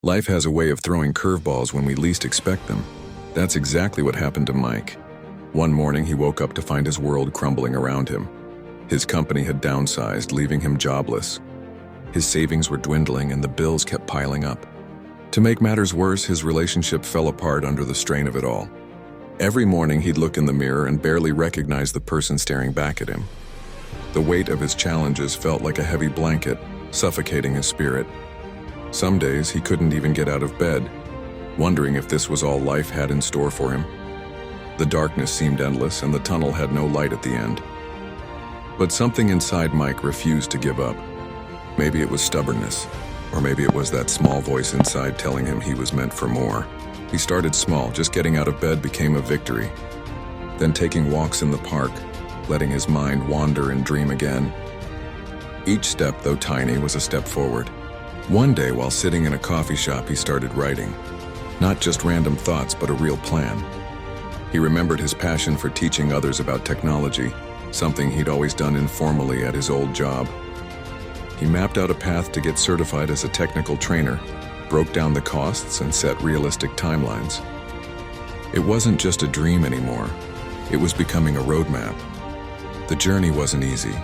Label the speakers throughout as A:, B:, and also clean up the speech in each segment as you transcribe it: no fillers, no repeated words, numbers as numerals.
A: Life has a way of throwing curveballs when we least expect them. That's exactly what happened to Mike. One morning, he woke up to find his world crumbling around him. His company had downsized, leaving him jobless. His savings were dwindling and the bills kept piling up. To make matters worse, his relationship fell apart under the strain of it all. Every morning, he'd look in the mirror and barely recognize the person staring back at him. The weight of his challenges felt like a heavy blanket, suffocating his spirit. Some days, he couldn't even get out of bed, wondering if this was all life had in store for him. The darkness seemed endless and the tunnel had no light at the end. But something inside Mike refused to give up. Maybe it was stubbornness, or maybe it was that small voice inside telling him he was meant for more. He started small, just getting out of bed became a victory. Then taking walks in the park, letting his mind wander and dream again. Each step, though tiny, was a step forward. One day, while sitting in a coffee shop, he started writing. Not just random thoughts, but a real plan. He remembered his passion for teaching others about technology, something he'd always done informally at his old job. He mapped out a path to get certified as a technical trainer, broke down the costs, and set realistic timelines. It wasn't just a dream anymore. It was becoming a roadmap. The journey wasn't easy.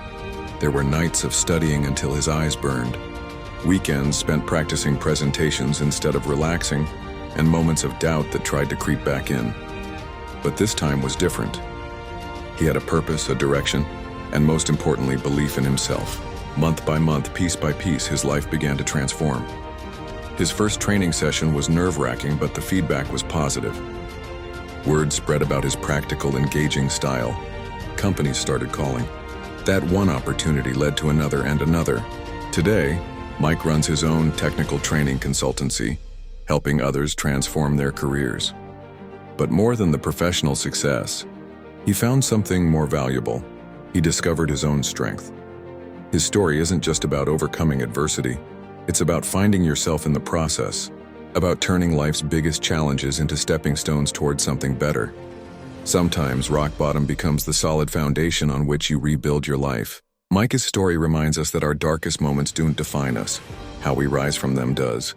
A: There were nights of studying until his eyes burned, weekends spent practicing presentations instead of relaxing, and moments of doubt that tried to creep back in. But this time was different. He had a purpose, a direction, and most importantly, belief in himself. Month by month, piece by piece, his life began to transform. His first training session was nerve-wracking, but the feedback was positive. Word spread about his practical, engaging style. Companies started calling. That one opportunity led to another and another. Today, Mike runs his own technical training consultancy, helping others transform their careers. But more than the professional success, he found something more valuable. He discovered his own strength. His story isn't just about overcoming adversity. It's about finding yourself in the process, about turning life's biggest challenges into stepping stones towards something better. Sometimes rock bottom becomes the solid foundation on which you rebuild your life. Mike's story reminds us that our darkest moments don't define us. How we rise from them does.